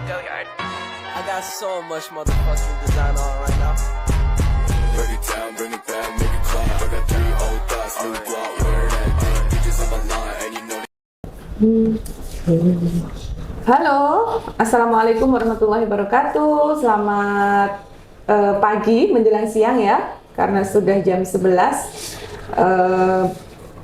Go yard. I got so much motherfucking design on right now. Break it down, bring it back, make it clap. I got 3 old thoughts, new guap, wear that thing. Bitches on my line, and you know Halo, Assalamualaikum warahmatullahi wabarakatuh. Selamat pagi menjelang siang ya, karena sudah jam 11.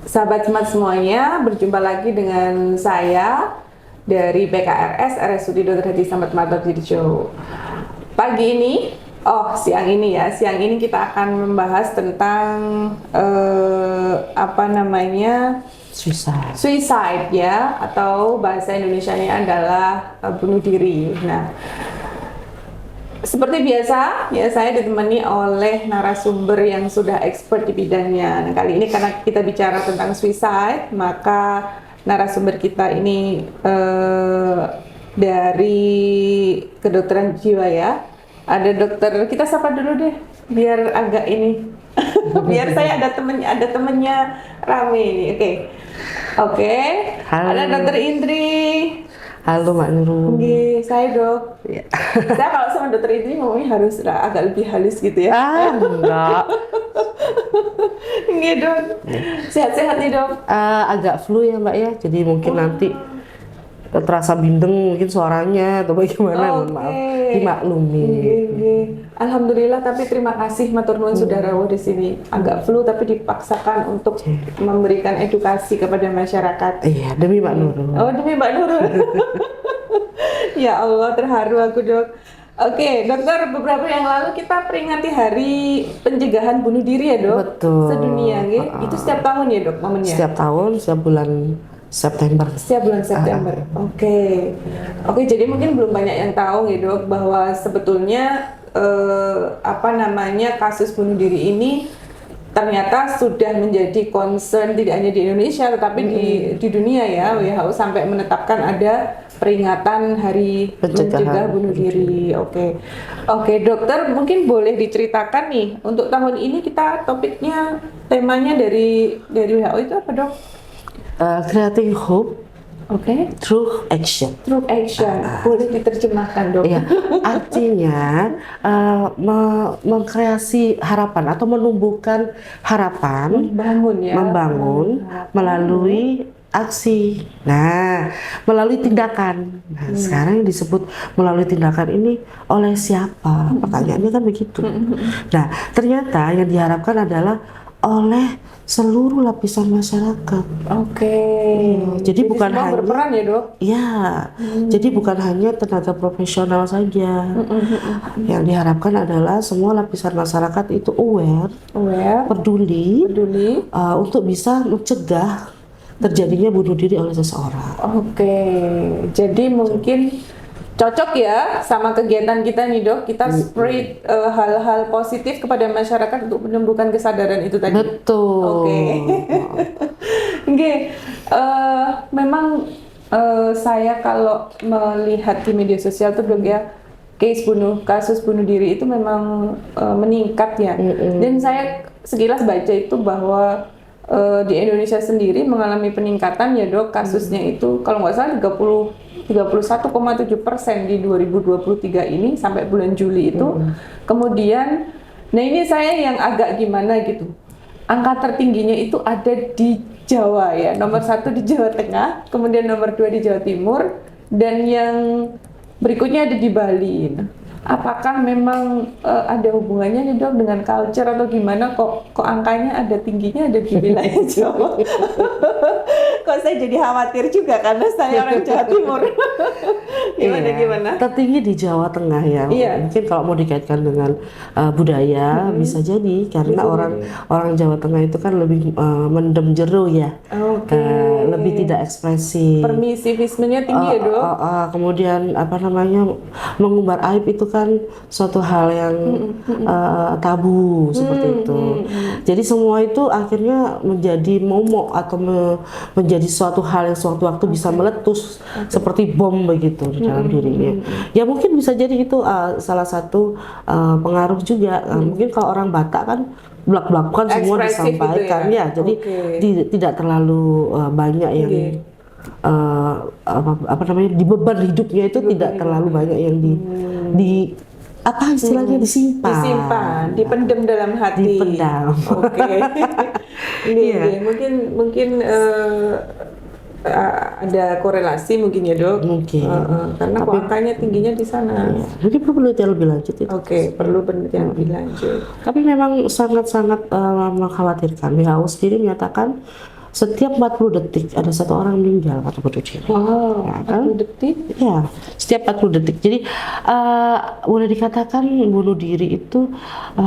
Sahabat Smart semuanya, berjumpa lagi dengan saya dari BKRS RSUD Dr. Haji Samad Martadjo. Pagi ini, siang ini kita akan membahas tentang suicide ya, atau bahasa Indonesianya adalah bunuh diri. Nah, seperti biasa ya, saya ditemani oleh narasumber yang sudah expert di bidangnya. Nah, kali ini karena kita bicara tentang suicide, maka narasumber kita ini dari kedokteran jiwa ya. Ada dokter, kita sapa dulu deh biar agak ini biar saya ada temennya rame ini. Oke. Ada dokter Indri. Halo Mbak Nurul. Saya dok. Ya. Saya kalau sama dokter Indri ngomongnya harus agak lebih halus gitu ya. Enggak. Nggih dok. Sehat-sehat nih dok. Agak flu ya Mbak ya, jadi mungkin nanti terasa bindeng mungkin suaranya atau bagaimana, maaf, dimaklumi. Alhamdulillah, tapi terima kasih matur nuwun sudah rawuh di sini. Agak flu tapi dipaksakan untuk memberikan edukasi kepada masyarakat. Iya, demi Mbak Nurul. Oh, demi Mbak Nurul. Ya Allah, terharu aku dok. Oke, dokter, beberapa yang lalu kita peringati Hari Pencegahan Bunuh Diri ya dok? Betul. Sedunia, itu setiap tahun ya dok momennya? Setiap tahun, setiap bulan September. Setiap bulan September. Oke, jadi mungkin belum banyak yang tahu ya dok, bahwa sebetulnya kasus bunuh diri ini ternyata sudah menjadi concern tidak hanya di Indonesia tetapi di dunia ya. WHO sampai menetapkan ada peringatan Hari Mencegah Bunuh Diri. Oke, dokter, mungkin boleh diceritakan nih untuk tahun ini kita temanya dari WHO itu apa dok? Creating Hope. Through Action. Through Action. Boleh diterjemahkan dok? Ya, artinya mengkreasi harapan atau menumbuhkan harapan, membangun melalui aksi. Nah, melalui tindakan. Nah, sekarang yang disebut melalui tindakan ini oleh siapa? Pertanyaannya kan begitu. Nah, ternyata yang diharapkan adalah oleh seluruh lapisan masyarakat. Jadi bukan hanya berperan ya dok? Ya, jadi bukan hanya tenaga profesional saja. Yang diharapkan adalah semua lapisan masyarakat itu aware, peduli, untuk bisa mencegah terjadinya bunuh diri oleh seseorang. Jadi mungkin cocok ya sama kegiatan kita nih dok, kita spread hal-hal positif kepada masyarakat untuk menumbuhkan kesadaran itu tadi. Betul. Memang saya kalau melihat di media sosial tuh dok ya, kasus bunuh diri itu memang meningkat ya. Dan saya sekilas baca itu bahwa di Indonesia sendiri mengalami peningkatan ya dok, kasusnya itu kalau nggak salah 31,7% di 2023 ini sampai bulan Juli itu. Kemudian, nah ini saya yang agak gimana gitu. Angka tertingginya itu ada di Jawa ya, nomor 1 di Jawa Tengah, kemudian nomor 2 di Jawa Timur, dan yang berikutnya ada di Bali. Apakah memang ada hubungannya nih dok dengan culture atau gimana kok angkanya ada tingginya ada di wilayah Jawa? Kok saya jadi khawatir juga karena saya orang Jawa Timur. Gimana? Tertinggi di Jawa Tengah ya. Mungkin kalau mau dikaitkan dengan budaya bisa jadi karena orang Jawa Tengah itu kan lebih mendem jero ya. Lebih tidak ekspresif. Permisivismenya tinggi ya dok. Kemudian mengumbar aib itu kan suatu hal yang tabu seperti itu. Jadi semua itu akhirnya menjadi momok atau menjadi suatu hal yang suatu waktu bisa meletus seperti bom begitu di dalam dirinya. Ya mungkin bisa jadi itu salah satu pengaruh juga. Mungkin kalau orang Batak kan blak-blakan semua disampaikan gitu ya. Jadi tidak terlalu banyak yang apa namanya, di beban hidupnya itu tidak terlalu banyak yang di apa istilahnya disimpan, dipendam dalam hati. Dipendam. Oke. Ini mungkin ada korelasi mungkin ya dok. Mungkin. Karena kok angkanya tingginya di sana. Mungkin perlu penelitian lebih lanjut itu. Oke, perlu penelitian lebih lanjut. Tapi memang sangat-sangat mengkhawatirkan. WHO sendiri menyatakan setiap 40 detik ada satu orang meninggal atau bunuh diri. Wow, Ya, kan? 40 detik? Ya, setiap 40 detik. Jadi boleh dikatakan bunuh diri itu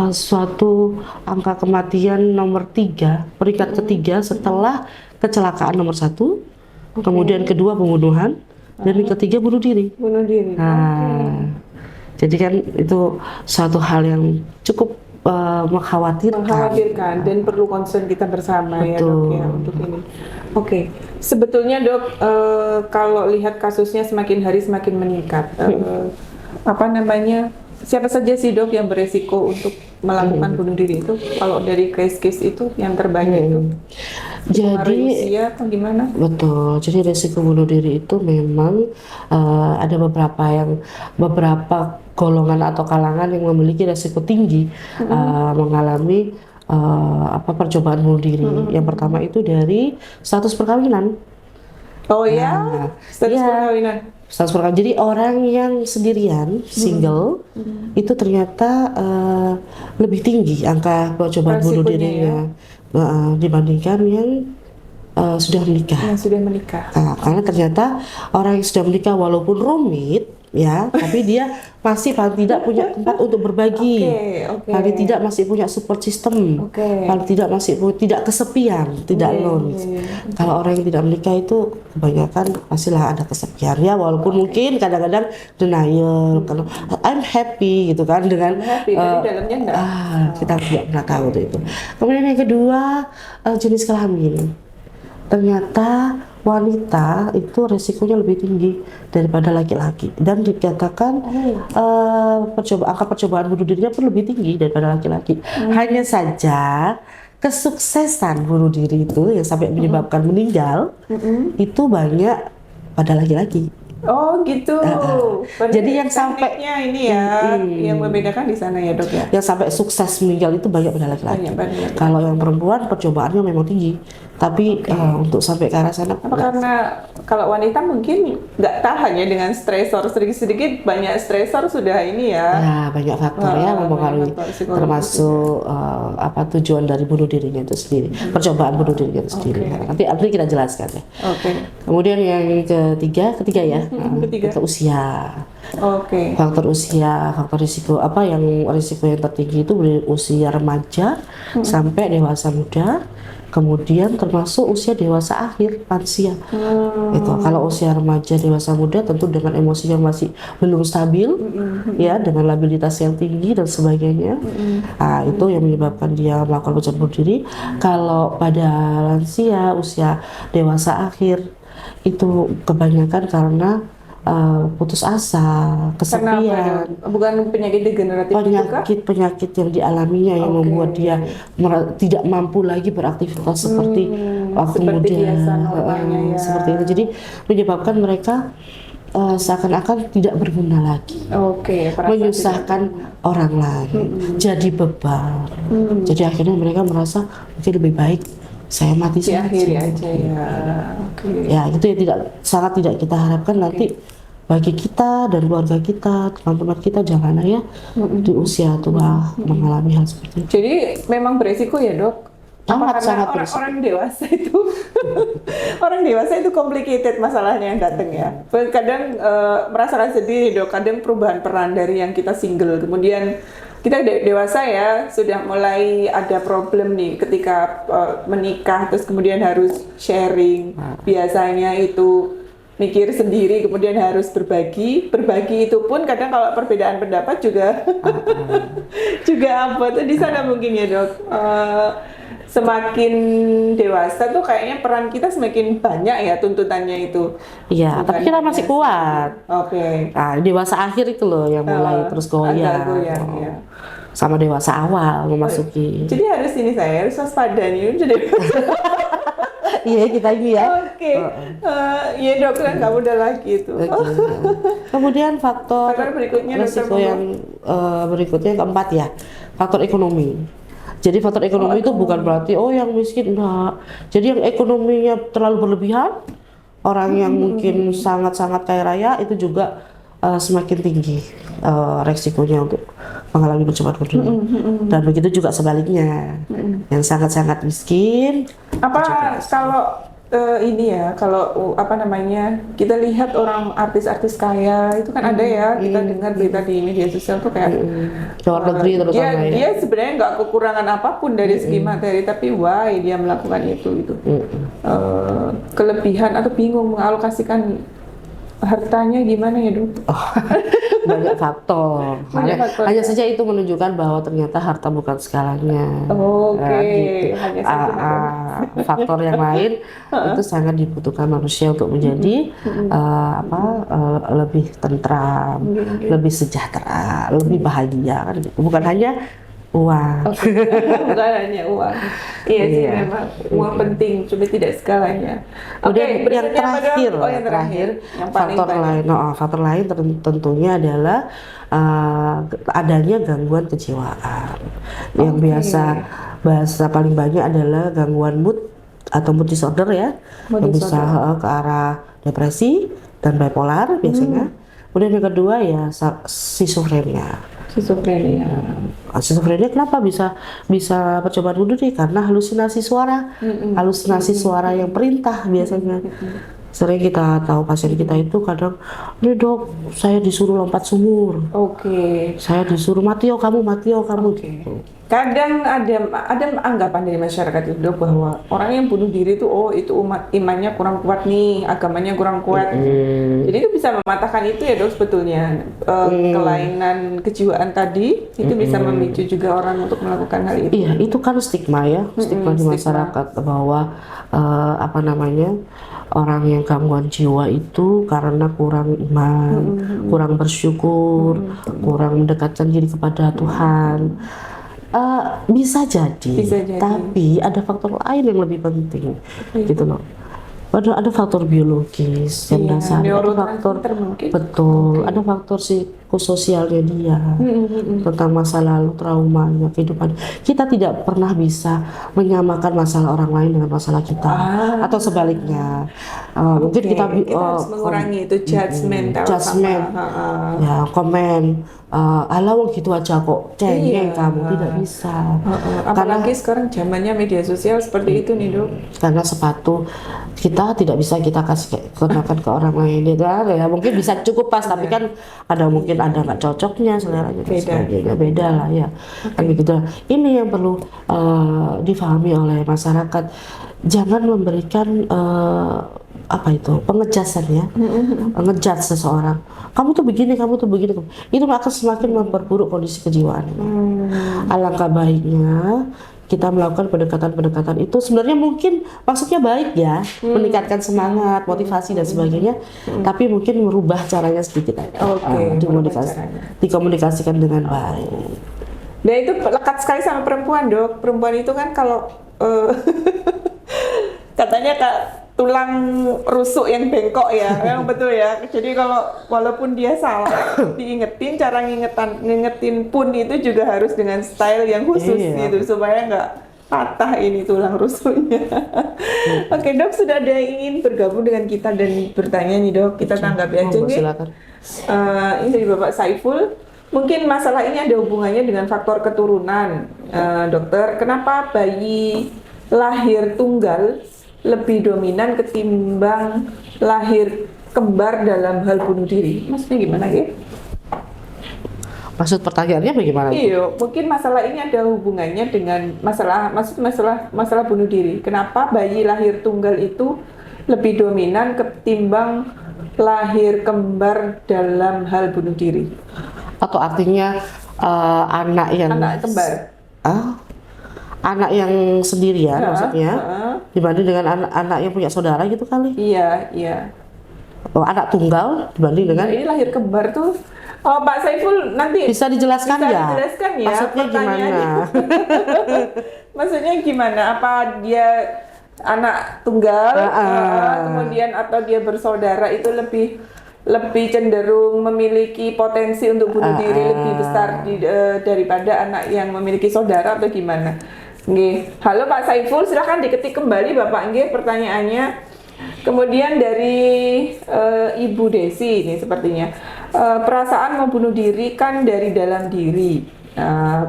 suatu angka kematian nomor 3, peringkat ketiga setelah kecelakaan nomor 1, kemudian kedua pembunuhan, dan yang ketiga bunuh diri. Bunuh diri. Nah, jadi kan itu suatu hal yang cukup mengkhawatirkan Dan perlu concern kita bersama. Betul. Ya dok ya untuk ini. Oke, sebetulnya dok kalau lihat kasusnya semakin hari semakin meningkat, apa namanya? Siapa saja sih dok yang beresiko untuk melakukan bunuh diri itu? Kalau dari case-case itu yang terbanyak itu? Jadi usia atau gimana? betul. Jadi resiko bunuh diri itu memang ada beberapa golongan atau kalangan yang memiliki resiko tinggi mengalami percobaan bunuh diri. Yang pertama itu dari status perkawinan. Oh ya, status perkawinan. Status perkawinan. Jadi orang yang sendirian, single, itu ternyata lebih tinggi angka percobaan bunuh dirinya dibandingkan yang sudah menikah. Yang sudah menikah. Nah, karena ternyata orang yang sudah menikah walaupun rumit ya, tapi dia masih paling tidak punya tempat untuk berbagi, paling tidak masih punya support system, paling tidak masih tidak kesepian, tidak alone. Kalau orang yang tidak menikah itu kebanyakan pastilah ada kesepian ya, walaupun mungkin kadang-kadang denial, kalau I'm happy gitu kan dengan dalamnya enggak. Kita tidak pernah tahu itu. Kemudian yang kedua jenis kelamin. Ternyata wanita itu resikonya lebih tinggi daripada laki-laki, dan dikatakan angka percobaan bunuh dirinya pun lebih tinggi daripada laki-laki. Hanya saja kesuksesan bunuh diri itu yang sampai menyebabkan meninggal itu banyak pada laki-laki. Oh gitu. Jadi yang sampai ini ya, yang membedakan di sana ya dok ya. Yang sampai sukses meninggal itu banyak pada laki-laki. Kalau yang perempuan percobaannya memang tinggi, tapi untuk sampai ke arah sana. Apa karena kalau wanita mungkin nggak tahan ya dengan stresor, sedikit-sedikit banyak stresor sudah ini ya. Ya banyak faktor ya mempengaruhi, termasuk tujuan dari bunuh dirinya itu sendiri, percobaan bunuh dirinya itu sendiri. Nanti kita jelaskan ya. Kemudian yang ketiga ya. Faktor usia. Faktor usia, faktor risiko risiko yang tertinggi itu dari usia remaja sampai dewasa muda, kemudian termasuk usia dewasa akhir, lansia. Itu kalau usia remaja, dewasa muda tentu dengan emosi yang masih belum stabil, ya, dengan labilitas yang tinggi dan sebagainya. Itu yang menyebabkan dia melakukan percobaan bunuh diri. Kalau pada lansia, usia dewasa akhir, itu kebanyakan karena putus asa, kesepian. Bukan penyakit degeneratif, penyakit yang dialaminya yang membuat dia tidak mampu lagi beraktivitas seperti waktu muda, seperti itu. Jadi menyebabkan mereka seakan-akan tidak berguna lagi, menyusahkan orang lain, jadi beban. Jadi akhirnya mereka merasa mungkin lebih baik saya mati saja. Ya, itu yang sangat tidak kita harapkan nanti bagi kita dan keluarga kita, teman-teman kita, jangan ya di usia tua mengalami hal seperti itu. Jadi memang beresiko ya dok? Sangat beresiko. Orang dewasa itu orang dewasa itu complicated masalahnya yang datang ya. Kadang merasakan sendiri dok, kadang perubahan peran dari yang kita single, kemudian kita dewasa ya, sudah mulai ada problem nih ketika menikah, terus kemudian harus sharing. Biasanya itu mikir sendiri, kemudian harus berbagi itu pun kadang kalau perbedaan pendapat juga juga tuh di sana mungkin ya dok. Semakin dewasa tuh kayaknya peran kita semakin banyak ya, tuntutannya itu. Iya, tapi kita masih kuat. Nah, dewasa akhir itu loh yang mulai terus goyang. Sama dewasa awal memasuki. Jadi harus saya harus waspada nih. Iya kita ini ya. Oke. Iya dok, kan nggak mudah lagi itu. Oke. Kemudian faktor Faktor berikutnya, Dokter resiko Momo. yang berikutnya yang keempat ya, faktor ekonomi. Jadi faktor ekonomi itu bukan berarti yang miskin, enggak. Jadi yang ekonominya terlalu berlebihan, orang yang mungkin sangat-sangat kaya raya itu juga semakin tinggi resikonya untuk mengalami percobaan bunuh diri. Dan begitu juga sebaliknya, yang sangat-sangat miskin. Apa kalau ini ya, kalau apa namanya, kita lihat orang artis-artis kaya itu kan ada ya, kita dengar berita di media sosial tuh kayak Luar negeri terutama ya. dia sebenarnya nggak kekurangan apapun dari segi materi, tapi why dia melakukan itu kelebihan atau bingung mengalokasikan hartanya gimana ya dok? Banyak faktor. Banyak faktor, Hanya ya. saja itu menunjukkan bahwa ternyata harta bukan segalanya. Oke, Gitu. hanya saja. Faktor yang lain itu sangat dibutuhkan manusia untuk menjadi lebih tentram, lebih sejahtera, lebih bahagia. Kan? Bukan hanya uang. Bukan hanya uang. Iya sih, Iya. memang uang penting, cuma tidak segalanya. Kemudian yang berikutnya apa, Dok? terakhir, Yang terakhir, yang paling faktor banyak. lain, faktor lain tentunya adalah adanya gangguan kejiwaan. Yang bahasa paling banyak adalah gangguan mood atau mood disorder ya, Mood yang bisa ke arah depresi dan bipolar biasanya. Kemudian yang kedua ya schizophrenia. Schizophrenia. Schizophrenia kenapa bisa percobaan bunuh diri? Karena halusinasi suara, yang perintah biasanya. Sering kita tahu pasien kita itu kadang, "Ini dok, saya disuruh lompat sumur, Oke. saya disuruh mati yo kamu gitu." Kadang ada anggapan dari masyarakat itu dok, bahwa orang yang bunuh diri itu itu imannya kurang kuat nih, agamanya kurang kuat. Jadi itu bisa mematahkan itu ya dok sebetulnya. Kelainan kejiwaan tadi itu bisa memicu juga orang untuk melakukan hal itu. Iya, itu kan stigma ya, stigma di masyarakat bahwa orang yang gangguan jiwa itu karena kurang iman, kurang bersyukur, kurang mendekatkan diri kepada Tuhan. Bisa jadi, tapi ada faktor lain yang lebih penting, gitu loh. Ada faktor biologis yang dasarnya, ada faktor ada faktor psikososialnya dia, tentang masa lalu, traumanya, kehidupan. Kita tidak pernah bisa menyamakan masalah orang lain dengan masalah kita, atau sebaliknya. Mungkin kita harus mengurangi itu judgment, ya komen. Ala wong gitu aja kok cengeng kamu, tidak bisa. Apalagi sekarang zamannya media sosial seperti itu nih dok. Karena sepatu kita tidak bisa kita kenakan ke orang lain ya mungkin bisa cukup pas, tapi kan ada mungkin ada nggak cocoknya seleranya dan sebagainya, beda lah ya. Kan begitu. Ini yang perlu difahami oleh masyarakat. Jangan memberikan pengejasan ya, ngejudge seseorang. Kamu tuh begini. Itu akan semakin memperburuk kondisi kejiwaan. Alangkah baiknya kita melakukan pendekatan itu sebenarnya mungkin maksudnya baik ya, meningkatkan semangat, motivasi dan sebagainya, tapi mungkin merubah caranya sedikit aja. Dikomunikasikan dengan baik. Nah itu lekat sekali sama perempuan dok. Perempuan itu kan kalau katanya tulang rusuk yang bengkok ya, memang betul ya. Jadi kalau walaupun dia salah, diingetin, cara ngingetin pun itu juga harus dengan style yang khusus gitu, supaya nggak patah ini tulang rusuknya. Oke dok, sudah ada yang ingin bergabung dengan kita dan bertanya nih dok, kita tanggapi aja nih. Silakan. Ini dari Bapak Saiful. Mungkin masalah ini ada hubungannya dengan faktor keturunan, dokter. Kenapa bayi lahir tunggal lebih dominan ketimbang lahir kembar dalam hal bunuh diri? Maksudnya gimana ya? Maksud pertanyaannya bagaimana? Iya, mungkin masalah ini ada hubungannya dengan masalah bunuh diri. Kenapa bayi lahir tunggal itu lebih dominan ketimbang lahir kembar dalam hal bunuh diri? Atau artinya anak kembar? Anak yang sendirian maksudnya dibanding dengan anak yang punya saudara gitu kali? Iya. Anak tunggal dibanding dengan ini lahir kembar tuh. Oh, Pak Saiful nanti bisa dijelaskan ya? Maksudnya gimana? Maksudnya gimana? Apa dia anak tunggal, kemudian atau dia bersaudara itu lebih cenderung memiliki potensi untuk bunuh diri lebih besar daripada anak yang memiliki saudara atau gimana? Nggih. Halo Pak Saiful, silahkan diketik kembali Bapak nggih pertanyaannya. Kemudian dari Ibu Desi ini sepertinya perasaan mau bunuh diri kan dari dalam diri.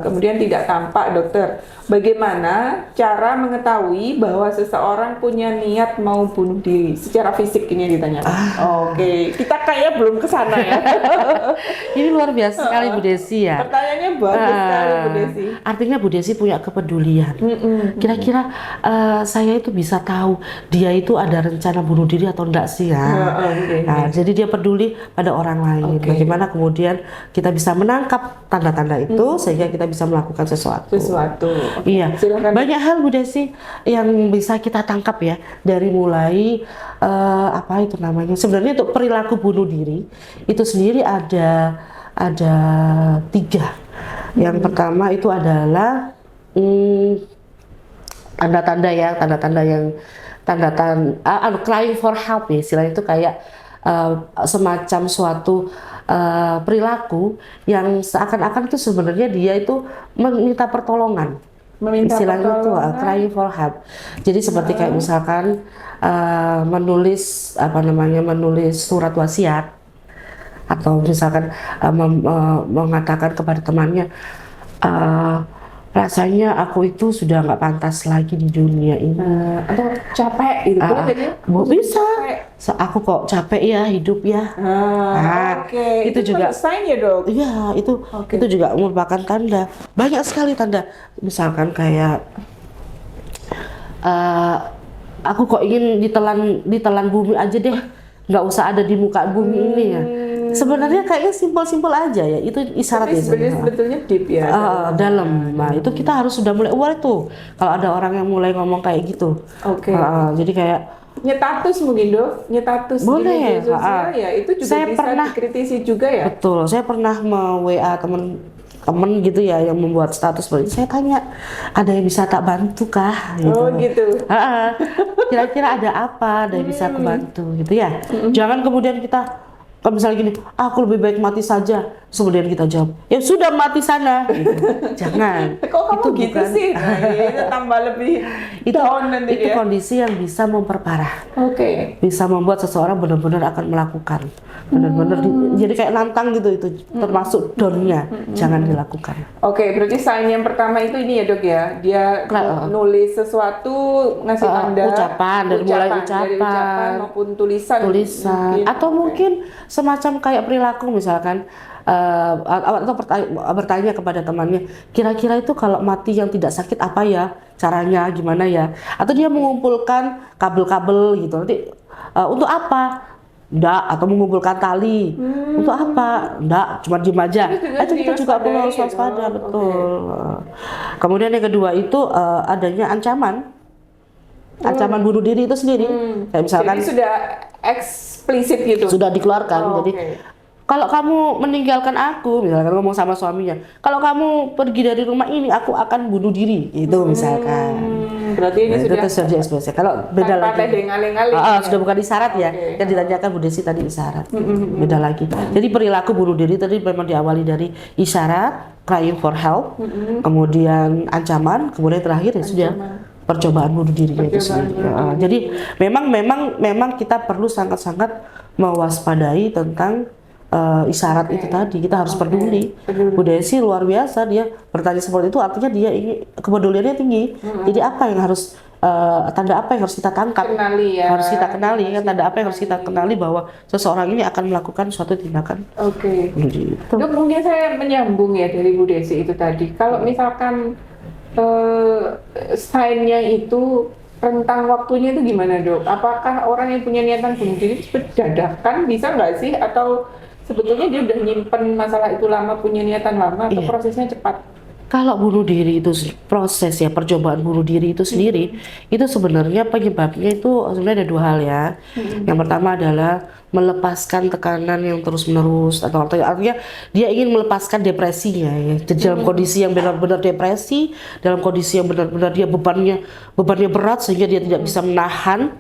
Kemudian tidak tampak dokter. Bagaimana cara mengetahui bahwa seseorang punya niat mau bunuh diri secara fisik ini ditanya. Oke, kita kayaknya belum ke sana ya. Ini luar biasa sekali Bu Desi ya. Pertanyaannya bagus sekali Bu Desi. Artinya Bu Desi punya kepedulian. Kira-kira saya itu bisa tahu dia itu ada rencana bunuh diri atau enggak sih ya. Nah, jadi dia peduli pada orang lain. Bagaimana kemudian kita bisa menangkap tanda-tanda itu sehingga kita bisa melakukan sesuatu. Iya, silakan. Banyak hal Bu Desi yang bisa kita tangkap ya, dari mulai apa itu namanya, sebenarnya untuk perilaku bunuh diri itu sendiri ada 3. Yang pertama itu adalah tanda-tanda yang crying for help ya, istilahnya itu kayak semacam suatu perilaku yang seakan-akan itu sebenarnya dia itu meminta pertolongan. Istilahnya itu crying for help. Jadi seperti kayak misalkan menulis surat wasiat, atau misalkan mengatakan kepada temannya, rasanya aku itu sudah nggak pantas lagi di dunia ini, atau capek gitu. Bisa. Aku kok capek ya hidup ya. Itu juga sign ya dok. Iya, itu juga merupakan tanda. Banyak sekali tanda. Misalkan kayak aku kok ingin ditelan bumi aja deh, nggak usah ada di muka bumi ini ya. Sebenarnya kayaknya simpel-simpel aja ya, itu isyarat ya. Sebetulnya deep ya. Dalam. Nah itu kita harus sudah mulai aware tuh kalau ada orang yang mulai ngomong kayak gitu. Jadi kayak nyetatus mungkin dok, nyetatus boleh. Di media sosial ya, itu juga saya bisa pernah dikritisi juga ya. Betul, saya pernah WA temen gitu ya yang membuat status seperti itu. Saya tanya, ada yang bisa tak bantu kah? Gitu. Oh gitu. Kira-kira ada apa? Ada yang bisa aku bantu gitu ya. Jangan kemudian kita kalau misalnya gini, aku lebih baik mati saja. Kemudian kita jawab, ya sudah mati sana. Gitu. Jangan. Kok kamu itu gitu bukan, sih? Nah, itu tambah lebih down nanti itu ya. kondisi yang bisa memperparah. Bisa membuat seseorang benar-benar akan melakukan. Benar-benar jadi kayak nantang gitu, itu termasuk down-nya. Jangan dilakukan. Berarti sign yang pertama itu ini ya dok ya. Dia nulis sesuatu, ngasih tanda ucapan, dari mulai ucapan maupun tulisan. Atau mungkin semacam kayak perilaku misalkan atau bertanya kepada temannya, kira-kira itu kalau mati yang tidak sakit apa ya caranya, gimana ya, atau dia mengumpulkan kabel-kabel gitu nanti untuk apa, enggak, atau mengumpulkan tali untuk apa, enggak, cuma diem aja. Itu kita juga perlu waspada. Betul. Kemudian yang kedua itu adanya ancaman bunuh diri itu sendiri. Kayak misalkan jadi sudah eksplisit gitu, sudah dikeluarkan. Jadi kalau kamu meninggalkan aku, misalkan ngomong sama suaminya, kalau kamu pergi dari rumah ini, aku akan bunuh diri, itu misalkan. Berarti ini sudah ekspresi. Kalau beda lagi, sudah bukan isyarat ya. Yang ditanyakan Bu Desi tadi isyarat, beda lagi. Jadi perilaku bunuh diri tadi memang diawali dari isyarat, crying for help, kemudian ancaman, kemudian terakhir ya sudah percobaan bunuh diri itu sendiri. Jadi memang kita perlu sangat-sangat mewaspadai tentang isyarat itu tadi. Kita harus peduli. Bu Desi luar biasa, dia bertanya seperti itu, artinya dia ini kepeduliannya tinggi. Jadi apa yang harus tanda apa yang harus kita tangkap, harus kita kenali kan, tanda apa yang harus kita kenali bahwa seseorang ini akan melakukan suatu tindakan. Dok, mungkin saya menyambung ya dari Bu Desi itu tadi. Kalau misalkan sign-nya itu rentang waktunya itu gimana dok? Apakah orang yang punya niatan bunuh diri dadakan bisa nggak sih? Atau sebetulnya dia udah nyimpen masalah itu lama, punya niatan lama, atau prosesnya cepat? Kalau bunuh diri itu proses ya, percobaan bunuh diri itu sendiri, itu sebenarnya penyebabnya itu sebenarnya ada dua hal ya. Yang pertama adalah melepaskan tekanan yang terus-menerus, atau artinya dia ingin melepaskan depresinya ya. Jadi dalam kondisi yang benar-benar depresi, dalam kondisi yang benar-benar dia bebannya berat sehingga dia tidak bisa menahan,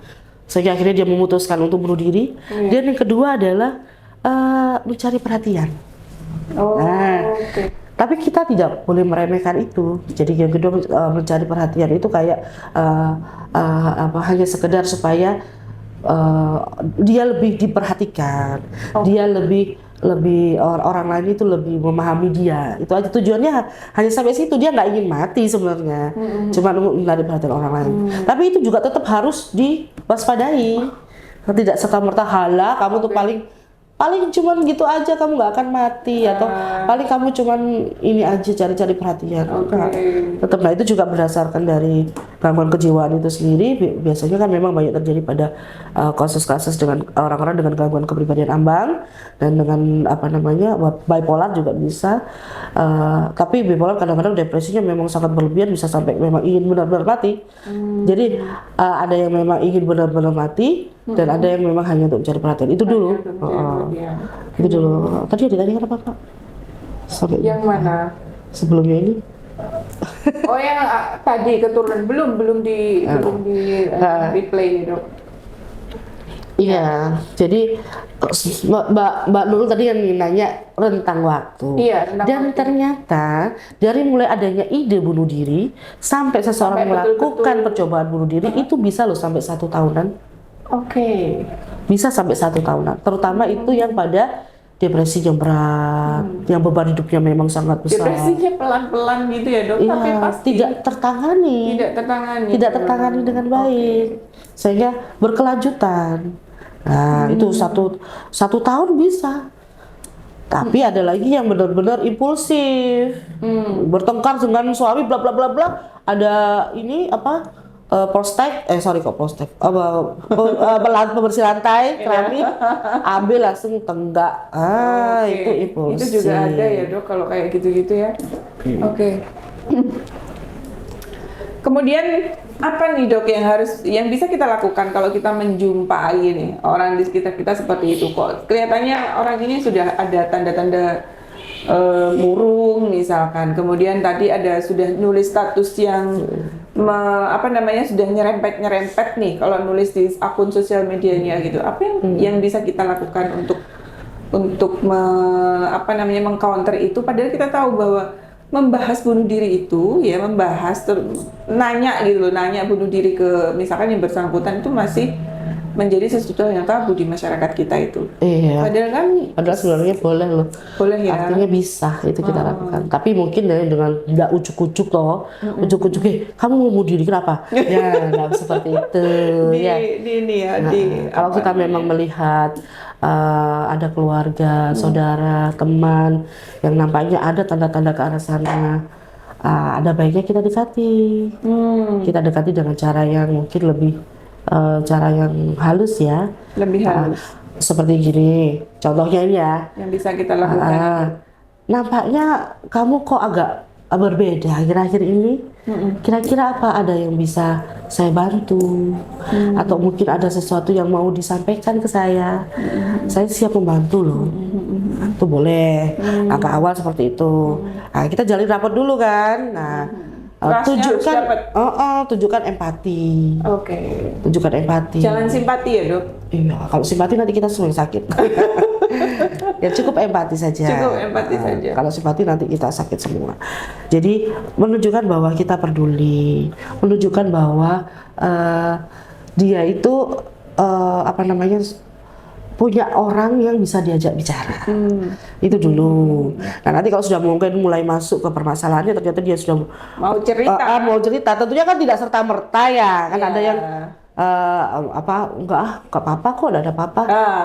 sehingga akhirnya dia memutuskan untuk bunuh diri. Dan yang kedua adalah mencari perhatian. Oke. Tapi kita tidak boleh meremehkan itu. Jadi yang kedua mencari perhatian itu kayak hanya sekedar supaya dia lebih diperhatikan, dia lebih orang lain itu lebih memahami dia. Itu aja tujuannya, hanya sampai situ. Dia nggak ingin mati sebenarnya, cuma mencari perhatian orang lain. Tapi itu juga tetap harus diwaspadai. Tidak serta-merta halah kamu tuh paling cuman gitu aja kamu nggak akan mati, atau paling kamu cuman ini aja cari-cari perhatian. Tetap, nah itu juga berdasarkan dari gangguan kejiwaan itu sendiri. Biasanya kan memang banyak terjadi pada kasus-kasus dengan orang-orang dengan gangguan kepribadian ambang dan dengan bipolar juga bisa. Tapi bipolar kadang-kadang depresinya memang sangat berlebihan, bisa sampai memang ingin benar-benar mati. Jadi ada yang memang ingin benar-benar mati dan ada yang memang hanya untuk mencari perhatian. Itu dulu. Itu dulu. Tadi ditanya apa Pak? Sampai yang mana? Sebelumnya ini? Oh, yang tadi keturunan belum di play Dok. Iya, jadi Mbak Nurul tadi yang nanya rentang waktu. Iya, dan ternyata dari mulai adanya ide bunuh diri sampai seseorang melakukan percobaan bunuh diri itu bisa loh sampai 1 tahunan. Oke. Bisa sampai 1 tahunan. Terutama itu yang pada depresi yang berat, yang beban hidupnya memang sangat besar. Depresinya pelan-pelan gitu ya Dok, iya, tapi pasti tidak tertangani dengan baik, sehingga berkelanjutan. Nah itu satu tahun bisa. Tapi ada lagi yang benar-benar impulsif, bertengkar dengan suami, bla bla bla bla. Ada ini pembersih lantai, keramik, ambil langsung tenggak. Itu impulsif. Itu juga ada ya Dok kalau kayak gitu-gitu ya. Oke. Kemudian apa nih Dok yang bisa kita lakukan kalau kita menjumpai nih orang di sekitar kita seperti itu, kok kelihatannya orang ini sudah ada tanda-tanda murung misalkan, kemudian tadi sudah nulis status yang sudah nyerempet nih kalau nulis di akun sosial medianya gitu. Apa yang bisa kita lakukan untuk meng-counter itu, padahal kita tahu bahwa membahas bunuh diri itu ya nanya bunuh diri ke misalkan yang bersangkutan itu masih menjadi sesuatu yang tabu di masyarakat kita itu. Iya. Padahal sebenarnya boleh loh. Boleh ya. Artinya bisa itu kita lakukan. Tapi mungkin dengan tidak ujuk-ujuk toh. Ujuk-ujuk, kamu mau bunuh diri kenapa? Ya, nggak seperti itu. Kalau kita memang melihat ada keluarga, saudara, teman yang nampaknya ada tanda-tanda ke arah sana, ada baiknya kita dekati. Kita dekati dengan cara yang mungkin lebih cara yang halus ya. Lebih halus. Seperti gini, contohnya ini ya. Yang bisa kita lakukan. Nampaknya kamu kok agak berbeda akhir-akhir ini. Kira-kira apa ada yang bisa saya bantu? Atau mungkin ada sesuatu yang mau disampaikan ke saya. Saya siap membantu loh. Itu boleh. Langkah awal seperti itu. Nah, kita jalin rapat dulu kan. Nah, tunjukkan empati. Oke. Tunjukkan empati. Jangan simpati ya Dok. Iya, kalau simpati nanti kita semua yang sakit. Ya cukup empati saja. Kalau simpati nanti kita sakit semua. Jadi menunjukkan bahwa kita peduli, menunjukkan bahwa dia itu punya orang yang bisa diajak bicara. Itu dulu. Nah nanti kalau sudah mungkin mulai masuk ke permasalahannya, ternyata dia sudah mau cerita. Tentunya kan tidak serta merta ya. Kan ada yang enggak apa-apa kok, enggak ada apa-apa.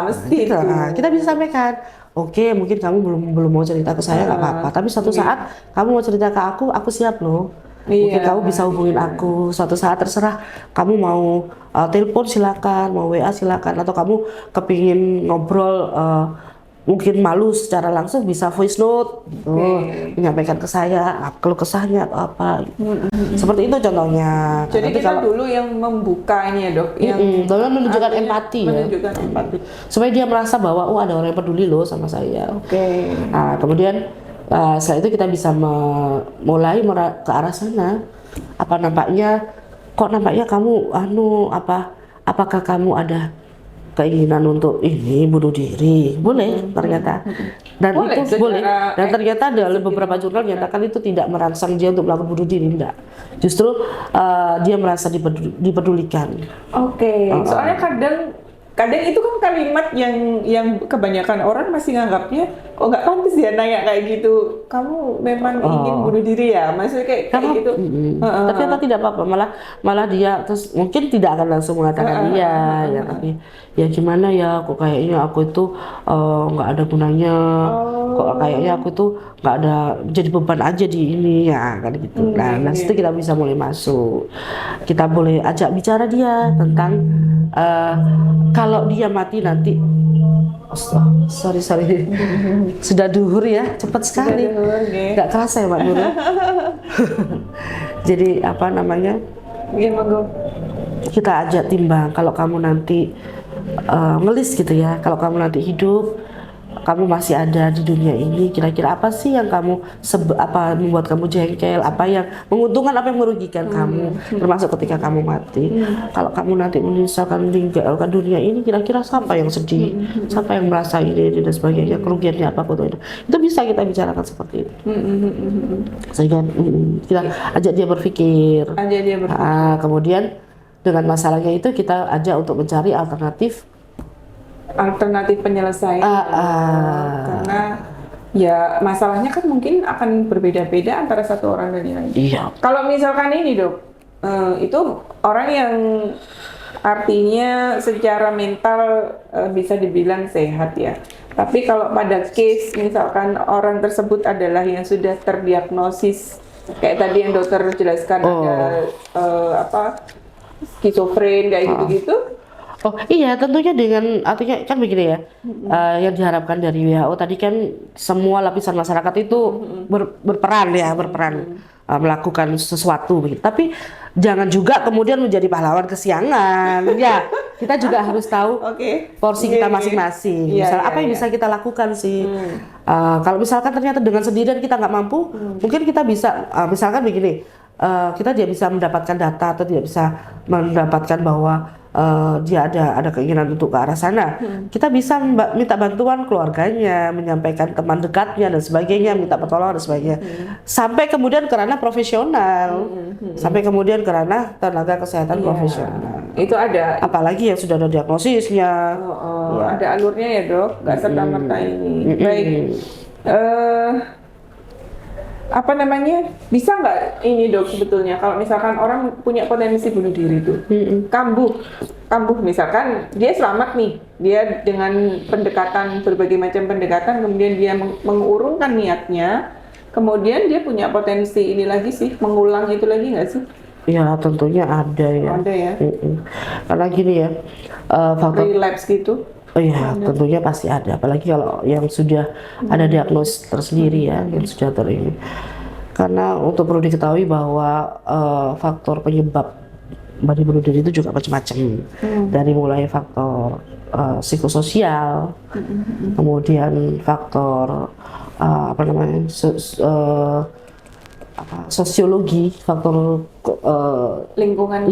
Mesti itu. Kita bisa sampaikan, oke, mungkin kamu belum mau cerita ke saya, enggak apa-apa. Tapi suatu saat kamu mau cerita ke aku siap loh. Mungkin kamu bisa hubungin aku suatu saat, terserah kamu mau telepon silakan, mau WA silakan, atau kamu kepingin ngobrol mungkin malu secara langsung bisa voice note gitu, menyampaikan ke saya keluh kesahnya atau apa seperti itu contohnya. Jadi Nanti kita dulu yang membukanya dok, yang dalam menunjukkan empati ya, menunjukkan empati supaya dia merasa bahwa oh ada orang yang peduli loh sama saya. Nah, kemudian setelah itu kita bisa mulai ke arah sana. Apa nampaknya kamu apakah kamu ada keinginan untuk ini bunuh diri? Boleh ternyata. Dan Boleh, itu boleh. Dan ternyata dalam beberapa jurnal menyatakan itu tidak merangsang dia untuk melakukan bunuh diri, enggak. Justru dia merasa dipedulikan. Soalnya kadang itu kan kalimat yang kebanyakan orang masih nganggapnya kok nggak pantas ya nanya kayak gitu, kamu memang ingin bunuh diri ya, maksudnya kayak gitu. Ternyata tidak apa-apa, malah dia terus mungkin tidak akan langsung mengatakan iya ya, tapi ya gimana ya, kok kayaknya aku itu nggak ada gunanya, kok kayaknya aku itu nggak ada, jadi beban aja di ini ya kan gitu. Nah situ kita bisa mulai masuk, kita boleh ajak bicara dia tentang kalau dia mati nanti, sorry sudah duhur ya, cepat sekali, nggak kerasa ya Mbak Nur. Jadi apa namanya, kita ajak timbang, kalau kamu nanti ngelis gitu ya, kalau kamu nanti hidup, kamu masih ada di dunia ini, kira-kira apa sih yang kamu apa membuat kamu jengkel, apa yang menguntungkan, apa yang merugikan kamu, termasuk ketika kamu mati. Kalau kamu nanti meninggalkan dunia ini, kira-kira siapa yang sedih, siapa yang merasa ini dan sebagainya, kerugiannya apa itu bisa kita bicarakan seperti itu. Sehingga kita ajak dia berpikir. Kemudian dengan masalahnya itu kita ajak untuk mencari alternatif penyelesaian. Karena ya masalahnya kan mungkin akan berbeda-beda antara satu orang dan yang lain. Iya. Kalau misalkan ini dok, itu orang yang artinya secara mental bisa dibilang sehat ya. Tapi kalau pada case misalkan orang tersebut adalah yang sudah terdiagnosis kayak tadi yang dokter jelaskan ada skizofren kayak gitu-gitu. Oh iya, tentunya dengan artinya kan begini ya, yang diharapkan dari WHO tadi kan semua lapisan masyarakat itu berperan melakukan sesuatu begitu. Tapi jangan juga kemudian menjadi pahlawan kesiangan. Ya, kita juga harus tahu porsi kita masing-masing. Misalnya apa yang bisa kita lakukan sih? Kalau misalkan ternyata dengan sendirian kita nggak mampu, mungkin kita bisa misalkan begini, kita tidak bisa mendapatkan data atau tidak bisa mendapatkan bahwa dia ada keinginan untuk ke arah sana. Kita bisa minta bantuan keluarganya, menyampaikan teman dekatnya dan sebagainya, minta pertolongan dan sebagainya. Sampai kemudian ke ranah profesional, sampai kemudian ke ranah tenaga kesehatan profesional. Itu ada. Apalagi yang sudah ada diagnosisnya. Ada alurnya ya dok, nggak serta-merta ini. Baik. Apa namanya, bisa nggak ini dok sebetulnya kalau misalkan orang punya potensi bunuh diri itu kambuh misalkan dia selamat nih, dia dengan pendekatan berbagai macam pendekatan kemudian dia mengurungkan niatnya, kemudian dia punya potensi ini lagi sih, mengulang itu lagi nggak sih? Ya tentunya ada ya. Ada ya. Karena gini ya, faktor relapse gitu. Oh iya, tentunya pasti ada. Apalagi kalau yang sudah ada diagnosis tersendiri ya, yang sudah ini. Karena untuk perlu diketahui bahwa faktor penyebab bunuh diri itu juga macam-macam. Dari mulai faktor psikososial, kemudian faktor sosiologi, faktor lingkungan,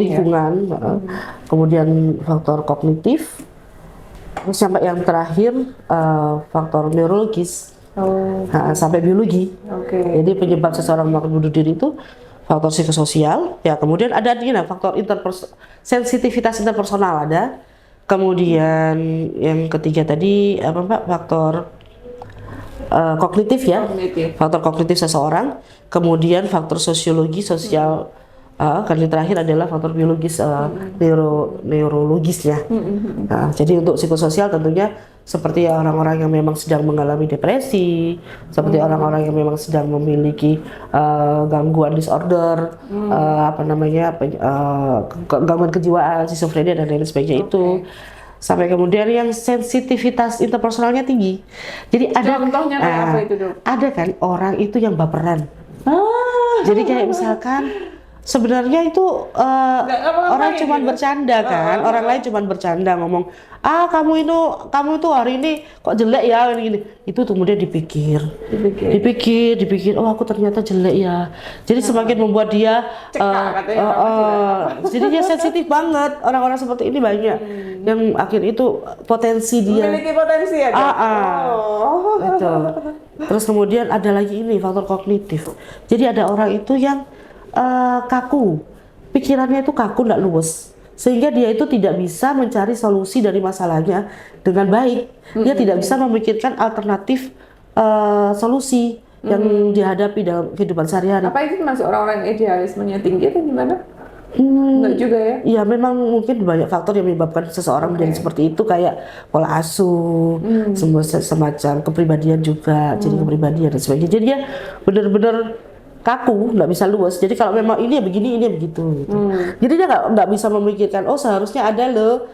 kemudian faktor kognitif. Sampai yang terakhir faktor neurologis, sampai biologi. Jadi penyebab seseorang melakukan bunuh diri itu faktor psikososial, ya kemudian ada faktor sensitivitas interpersonal ada, kemudian yang ketiga tadi faktor kognitif ya, faktor kognitif seseorang, kemudian faktor sosiologi sosial. Yang terakhir adalah faktor biologis neurologis ya. Jadi untuk psikososial tentunya seperti orang-orang yang memang sedang mengalami depresi, seperti orang-orang yang memang sedang memiliki gangguan disorder, gangguan kejiwaan, skizofrenia dan lain sebagainya itu. sampai kemudian yang sensitivitas interpersonalnya tinggi. Jadi ada Contohnya kayak apa itu, Dok? ada kan orang itu yang baperan. Ah, Jadi kayak misalkan sebenarnya itu orang cuman bercanda kan, orang lain cuman bercanda ngomong, kamu itu hari ini kok jelek ya gini. Itu kemudian dipikir, oh aku ternyata jelek ya. Jadi semakin membuat dia jadi dia sensitif banget. Orang-orang seperti ini banyak yang akhir itu potensi dia memiliki potensi ya, Dok? Betul. Terus kemudian ada lagi ini faktor kognitif. Jadi ada orang itu yang kaku, pikirannya itu kaku, nggak luwes, sehingga dia itu tidak bisa mencari solusi dari masalahnya dengan baik. Dia tidak bisa memikirkan alternatif solusi yang dihadapi dalam kehidupan sehari-hari. Apa itu masuk orang-orang yang idealismenya tinggi atau gimana? Enggak juga ya? Ya memang mungkin banyak faktor yang menyebabkan seseorang menjadi seperti itu, kayak pola asuh, semacam kepribadian juga, jadi kepribadian dan sebagainya. Jadi dia benar-benar kaku, nggak bisa luas. Jadi kalau memang ini ya begini, ini ya begitu. Gitu. Jadi dia nggak bisa memikirkan, oh seharusnya ada loh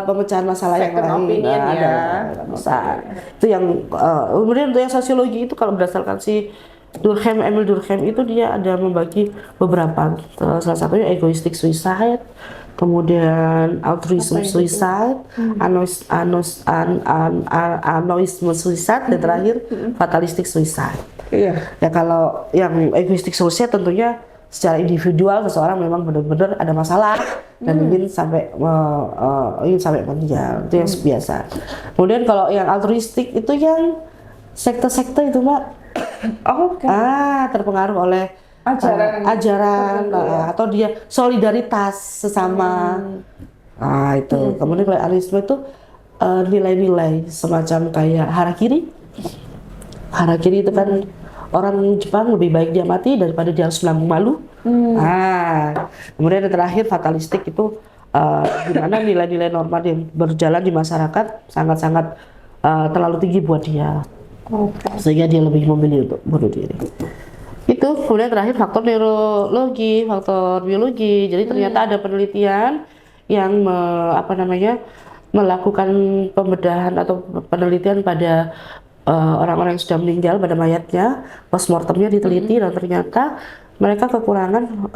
pemecahan masalah yang lain. Ada, nggak bisa. Itu yang kemudian untuk yang sosiologi itu kalau berdasarkan si Emil Durkheim itu dia ada membagi beberapa. Salah satunya egoistic suicide, kemudian altruism suicide, anoisme suicide, dan terakhir fatalistic suicide. Iya. Ya kalau yang egoistic suicide tentunya secara individual seseorang memang benar-benar ada masalah dan ingin sampai meninggal, itu yang biasa. Kemudian kalau yang altruistik itu yang sekte-sekte itu, Mbak. Terpengaruh oleh ajaran atau dia solidaritas sesama. Itu. Kemudian kalau animisme itu nilai-nilai semacam kayak harakiri. Harakiri itu kan orang Jepang lebih baik dia mati daripada dia harus menanggung malu. Kemudian yang terakhir fatalistik itu di mana nilai-nilai normal yang berjalan di masyarakat sangat-sangat terlalu tinggi buat dia. Sehingga dia lebih memilih untuk bunuh diri. Itu. Kemudian terakhir faktor neurologi, faktor biologi. Jadi ternyata ada penelitian yang melakukan pembedahan atau penelitian pada orang-orang yang sudah meninggal, pada mayatnya, postmortemnya diteliti dan ternyata mereka kekurangan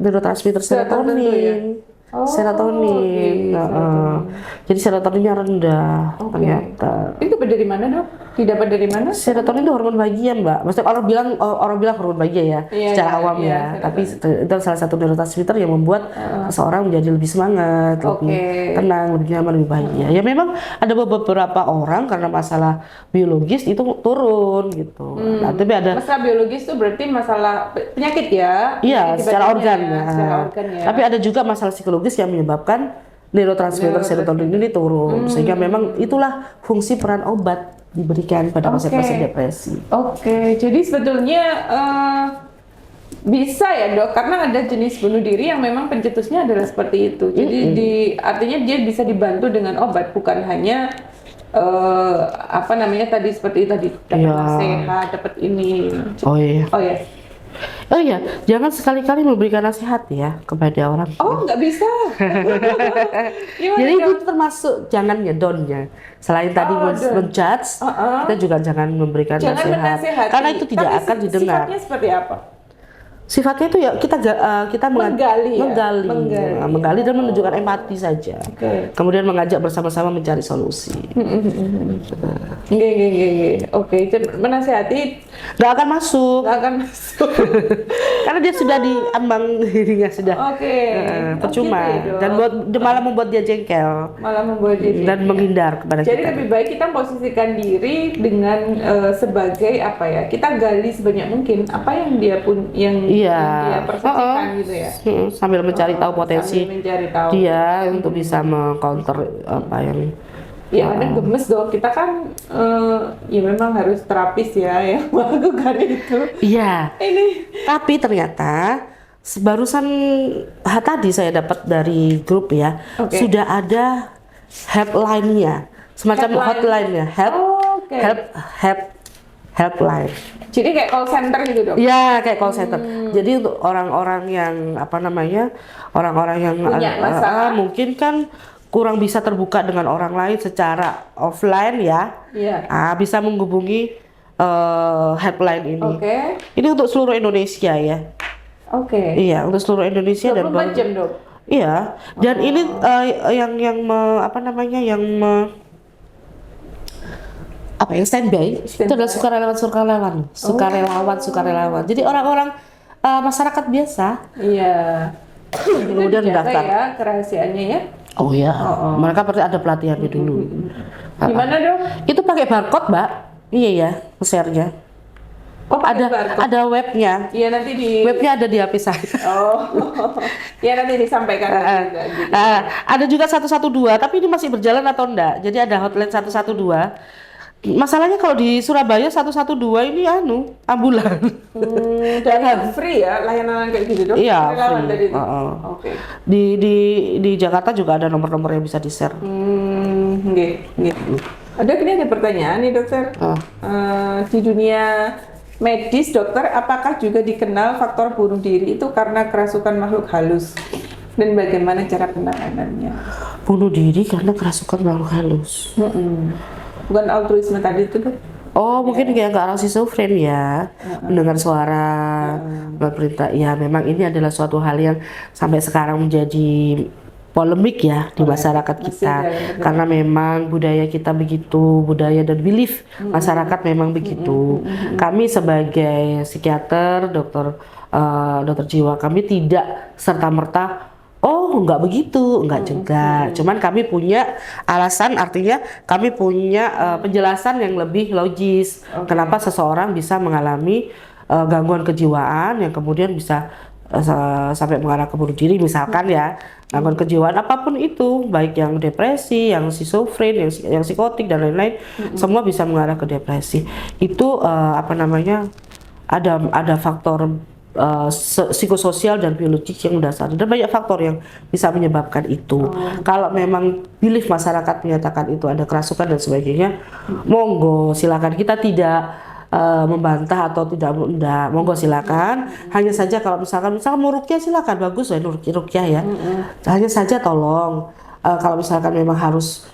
neurotransmitter serotonin. Serotonin. Jadi serotoninnya rendah ternyata. Itu dari mana, Dok? Didapat dari mana? Serotonin itu hormon bahagia, Mbak. Maksudnya orang bilang hormon bahagia ya, secara awam ya. Tapi itu salah satu neurotransmitter yang membuat seseorang menjadi lebih semangat, lebih tenang, lebih nyaman, lebih bahagia. Ya memang ada beberapa orang karena masalah biologis itu turun gitu. Tapi ada masalah biologis itu berarti masalah penyakit ya? Iya, secara organ ya. Tapi ada juga masalah psikologis yang menyebabkan neurotransmitter serotonin ini turun, sehingga memang itulah fungsi peran obat diberikan pada pasien-pasien depresi. Jadi sebetulnya bisa ya, Dok, karena ada jenis bunuh diri yang memang pencetusnya adalah seperti itu. Jadi artinya dia bisa dibantu dengan obat, bukan hanya tadi seperti tadi dapat nasihat, dapat ini. Oh iya, jangan sekali-kali memberikan nasihat ya kepada orang. Nggak bisa. Jadi itu termasuk jangan down-nya. Selain tadi menjudge, kita juga jangan memberikan nasihat. Karena itu tidak akan didengar. Sifatnya seperti apa? Sifatnya itu ya kita menggali dan menunjukkan empati saja. Kemudian mengajak bersama-sama mencari solusi. Menasihati nggak akan masuk. Karena dia sudah diambang dirinya sudah. Percuma. Dan malah membuat dia jengkel. Dan menghindar kepada kita. Jadi lebih baik kita posisikan diri dengan sebagai kita gali sebanyak mungkin apa yang dia dia persepsikan gitu ya. Sambil mencari tahu potensi dia untuk bisa mengcounter apa yang kadang gemes, Dok. Kita kan ya memang harus terapis ya yang melakukan itu. Iya. Tapi ternyata barusan tadi saya dapat dari grup ya, sudah ada helpline-nya, semacam hotline-nya, helpline. Jadi kayak call center gitu, Dok? Ya, kayak call center. Jadi untuk orang-orang yang orang-orang yang punya masalah, mungkin kan kurang bisa terbuka dengan orang lain secara offline ya, bisa menghubungi helpline ini. Ini untuk seluruh Indonesia ya. Iya, untuk seluruh Indonesia 24 jam, Dok. Iya, dan ini yang standby itu adalah sukarelawan. Jadi orang-orang masyarakat biasa. Iya. Kemudian daftar ya kerahasiaannya ya. Oh ya, mereka pasti ada pelatihannya dulu. Gimana, Dok? Itu pakai barcode, Mbak. Iya ya, share-nya. Ada webnya. Iya, nanti webnya ada di HP saya. Ya nanti disampaikan juga. Gitu. Ada juga 112, tapi ini masih berjalan atau enggak? Jadi ada hotline 112. Masalahnya kalau di Surabaya 112 ini ambulan. Dan free ya layanan kayak gitu, Dok? Iya, free. Di Jakarta juga ada nomor-nomor yang bisa di-share. Ini ada pertanyaan nih, Dokter. Di dunia medis, Dokter, apakah juga dikenal faktor bunuh diri itu karena kerasukan makhluk halus? Dan bagaimana cara penanganannya? Bunuh diri karena kerasukan makhluk halus. Bukan altruisme tadi itu, Dok? Mungkin kayak ke arah schizofren ya, mendengar suara, berperintah. Ya, memang ini adalah suatu hal yang sampai sekarang menjadi polemik ya di masyarakat kita, karena memang budaya kita begitu, budaya dan belief masyarakat memang begitu. Kami sebagai psikiater, dokter jiwa, kami tidak serta-merta nggak begitu, nggak juga. Cuman kami punya alasan, artinya kami punya penjelasan yang lebih logis. Kenapa seseorang bisa mengalami gangguan kejiwaan yang kemudian bisa sampai mengarah ke bunuh diri, misalkan ya, gangguan kejiwaan apapun itu, baik yang depresi, yang schizofren, yang psikotik dan lain-lain, semua bisa mengarah ke depresi. Itu ada faktor psikososial dan biologis yang mendasar, dan banyak faktor yang bisa menyebabkan itu. Kalau memang belief masyarakat menyatakan itu ada kerasukan dan sebagainya, monggo silakan, kita tidak membantah atau tidak, monggo silakan. Hanya saja kalau misalkan mau ruqyah silakan, bagus ya ruqyah ya. Hanya saja tolong kalau misalkan memang harus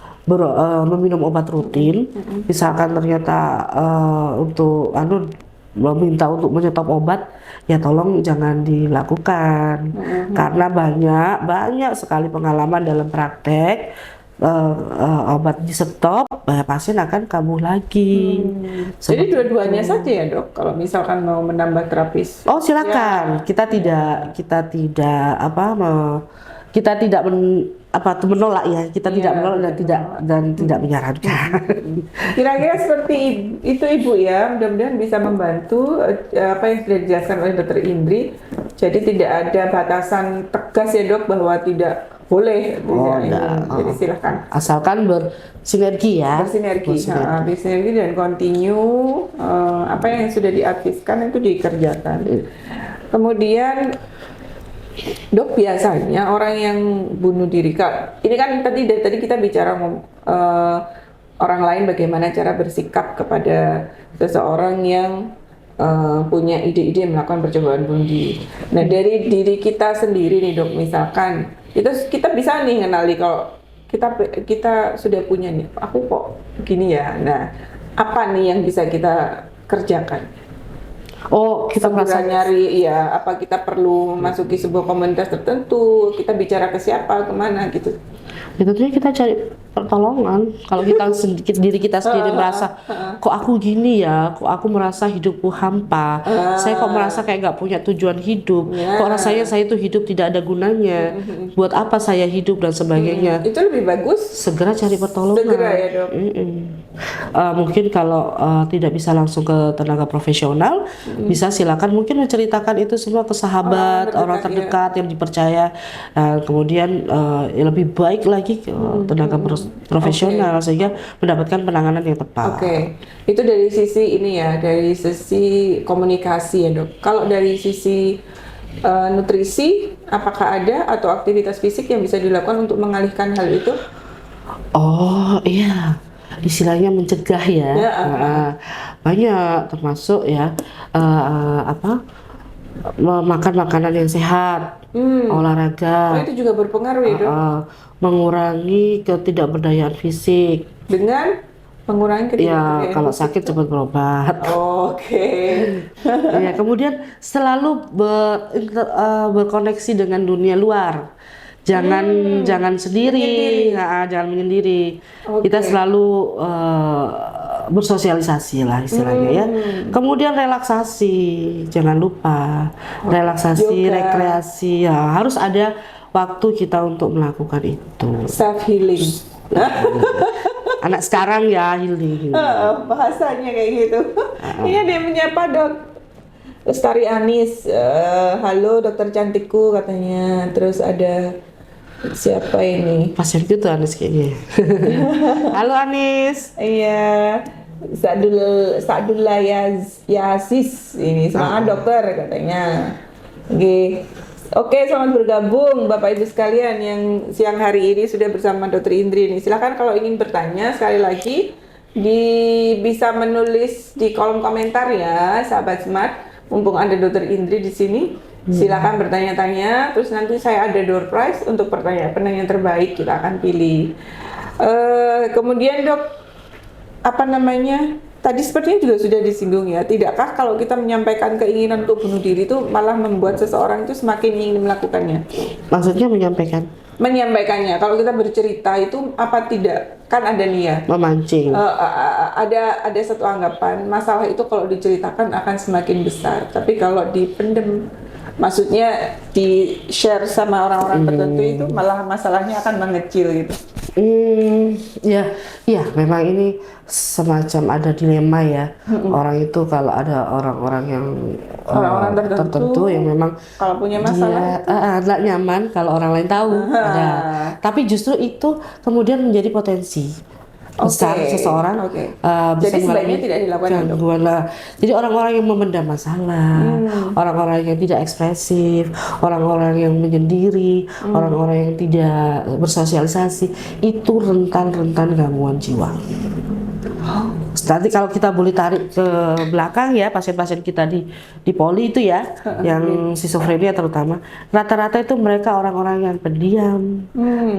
meminum obat rutin, misalkan ternyata untuk meminta untuk menyetop obat, ya tolong jangan dilakukan. Karena banyak sekali pengalaman dalam praktek, obat di stop, pasien akan kambuh lagi. Jadi dua-duanya saja ya, Dok, kalau misalkan mau menambah terapis? Silakan. Kita tidak menolak ya, kita tidak menolak dan tidak menyarankan. Kira-kira seperti itu, Ibu ya. Mudah-mudahan bisa membantu apa yang sudah dijelaskan oleh Dr. Indri. Jadi tidak ada batasan tegas ya, Dok, bahwa tidak boleh. Jadi silahkan. Asalkan bersinergi ya. Bersinergi dan continue apa yang sudah diaktifkan itu dikerjakan. Kemudian, Dok, biasanya orang yang bunuh diri, Kak, ini kan tadi kita bicara orang lain bagaimana cara bersikap kepada seseorang yang punya ide-ide melakukan percobaan bunuh diri. Nah, dari diri kita sendiri nih, Dok, misalkan itu kita bisa nih ngenali kalau kita sudah punya nih, aku kok begini ya. Nah, apa nih yang bisa kita kerjakan? Kita merasa nyari, apa kita perlu memasuki sebuah komunitas tertentu, kita bicara ke siapa, kemana gitu. Tentunya kita cari pertolongan. Kalau kita diri kita sendiri merasa, kok aku gini ya, kok aku merasa hidupku hampa, saya kok merasa kayak nggak punya tujuan hidup, kok rasanya saya itu hidup tidak ada gunanya, buat apa saya hidup dan sebagainya. Itu lebih bagus segera cari pertolongan. Segera ya, Dok. Mungkin kalau tidak bisa langsung ke tenaga profesional, bisa silakan mungkin menceritakan itu semua ke sahabat, orang terdekat yang dipercaya. Kemudian lebih baik lagi ke tenaga profesional sehingga mendapatkan penanganan yang tepat. Itu dari sisi ini ya, dari sisi komunikasi ya, Dok. Kalau dari sisi nutrisi, apakah ada atau aktivitas fisik yang bisa dilakukan untuk mengalihkan hal itu? Iya, istilahnya mencegah ya. Banyak, termasuk ya makan makanan yang sehat, Oh, olahraga, itu juga berpengaruh ya, Dok? mengurangi ketidakberdayaan fisik. Dengan mengurangi Ya, ketidakberdayaan kalau fisik. sakit cepat berobat. Oke. Ya, kemudian selalu berkoneksi dengan dunia luar. Jangan sendiri, jangan menyendiri. Oke. Kita selalu bersosialisasi lah istilahnya ya. Kemudian relaksasi, jangan lupa relaksasi, Yoga. rekreasi. Ya, harus ada waktu kita untuk melakukan itu. Self healing. Anak sekarang ya healing. Bahasanya kayak gitu. Ini ada yang menyapa, Dok. Lestari Anis, halo dokter cantikku katanya. Terus ada siapa ini? Pasienku tuh Anis kayaknya. Halo Anis. Iya, Sadullah Yasis ini semangat dokter katanya. Oke, selamat bergabung Bapak Ibu sekalian yang siang hari ini sudah bersama Dr. Indri nih. Silakan kalau ingin bertanya sekali lagi bisa menulis di kolom komentar ya, sahabat Smart. Mumpung ada Dr. Indri di sini, silakan bertanya-tanya. Terus nanti saya ada door prize untuk pertanyaan terbaik kita akan pilih. Kemudian Dok, apa namanya? Tadi sepertinya juga sudah disinggung ya. Tidakkah kalau kita menyampaikan keinginan untuk bunuh diri itu malah membuat seseorang itu semakin ingin melakukannya? Maksudnya menyampaikan? Menyampaikannya. Kalau kita bercerita itu apa tidak? Kan ada niat. Memancing. Ada satu anggapan masalah itu kalau diceritakan akan semakin besar. Tapi kalau dipendem, maksudnya di share sama orang-orang tertentu itu malah masalahnya akan mengecil gitu. Ya, memang ini semacam ada dilema ya. Orang itu kalau ada orang-orang yang Orang-orang tertentu yang memang kalau punya masalah dia nggak nyaman kalau orang lain tahu. Ada. Tapi justru itu kemudian menjadi potensi besar seseorang bisa Jadi sebaiknya mengalami tidak dilakukan, Dok. gangguan lah. Jadi orang-orang yang memendam masalah, orang-orang yang tidak ekspresif, orang-orang yang menyendiri, orang-orang yang tidak bersosialisasi itu rentan gangguan jiwa. Nanti kalau kita boleh tarik ke belakang ya, pasien-pasien kita di poli itu ya, yang skizofrenia terutama, rata-rata itu mereka orang-orang yang pendiam,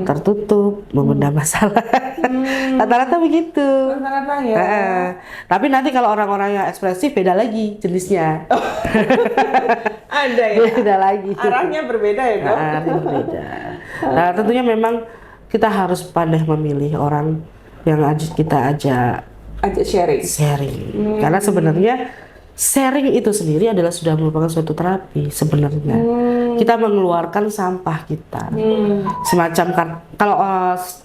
tertutup, memendam masalah. Rata-rata begitu. rata-rata ya. Tapi nanti kalau orang-orang yang ekspresif beda lagi jenisnya. Ada ya. Beda lagi. Arahnya berbeda ya, Dok. Arahnya berbeda. Nah, tentunya memang kita harus pandai memilih orang yang kita ajak sharing. Karena sebenarnya sharing itu sendiri adalah sudah merupakan suatu terapi sebenarnya. Kita mengeluarkan sampah kita. Semacam kalau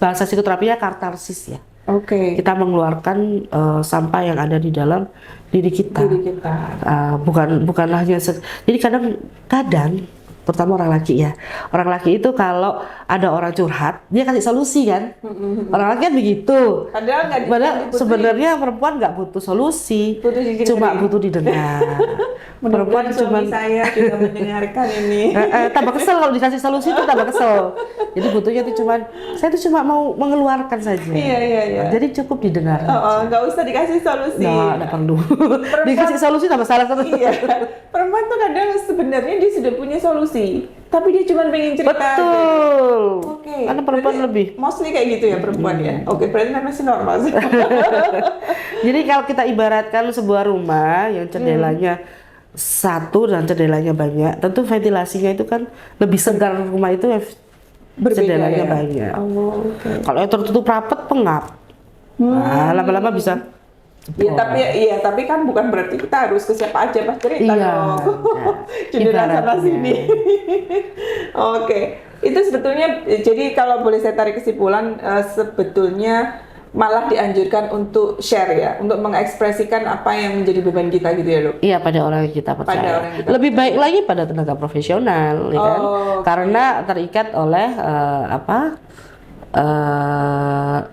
bahasa psikoterapinya katarsis ya. Oke. Kita mengeluarkan sampah yang ada di dalam diri kita. Bukan hanya jadi kadang terutama orang laki ya. Orang laki itu kalau ada orang curhat, dia kasih solusi kan. Orang laki kan begitu. Padahal sebenarnya perempuan nggak butuh solusi, cuma butuh didengar. Perempuan cuma saya juga mendengarkan ini. Tambah kesel kalau dikasih solusi itu tambah kesel. Jadi butuhnya itu saya tuh cuma mau mengeluarkan saja. Iya. Jadi cukup didengar. Nggak usah dikasih solusi. Nggak perlu. Dikasih solusi tambah salah terus. Iya. Perempuan tuh kadang sebenarnya dia sudah punya solusi, tapi dia cuma pengen cerita. Betul. Oke. Karena perempuan lebih. Mostly kayak gitu ya perempuan ya. Oke, berarti masih normal sih. Jadi kalau kita ibaratkan sebuah rumah yang jendelanya satu dan jendelanya banyak, tentu ventilasinya itu kan lebih segar rumah itu jendelanya ya? banyak. Okay. Kalau yang tertutup rapat pengap. Nah, lama-lama bisa. Tapi kan bukan berarti kita harus ke siapa aja pas cerita dong. Jendela sana sini. Oke. Itu sebetulnya jadi kalau boleh saya tarik kesimpulan sebetulnya malah dianjurkan untuk share ya, untuk mengekspresikan apa yang menjadi beban kita gitu ya, Dok? Iya, pada orang yang kita percaya. Lebih baik lagi pada tenaga profesional, ya kan? Karena terikat oleh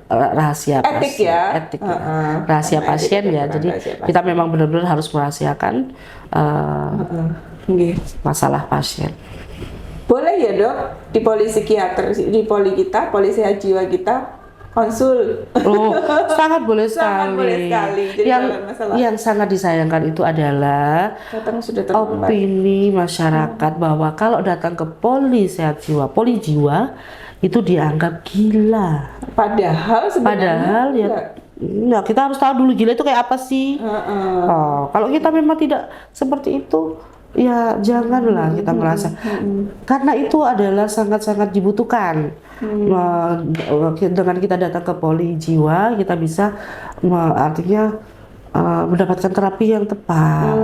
rahasia etik pasien, ya, rahasia pasien ya. Jadi kita memang benar-benar harus merahasiakan masalah pasien. Boleh ya, Dok, di poli psikiater, di poli kita, poli sehat jiwa kita, konsul. Oh, sangat boleh Sangat sekali. boleh sekali. Jadi Yang kalau masalah yang sangat disayangkan itu adalah datang sudah terlambat. opini masyarakat bahwa kalau datang ke poli sehat jiwa, poli jiwa itu dianggap gila. Padahal sebenarnya Padahal ya, enggak. nah, kita harus tahu dulu gila itu kayak apa sih. Oh, kalau kita memang tidak seperti itu, ya janganlah kita merasa. Karena itu adalah sangat-sangat dibutuhkan. Dengan kita datang ke poli jiwa, kita bisa artinya mendapatkan terapi yang tepat.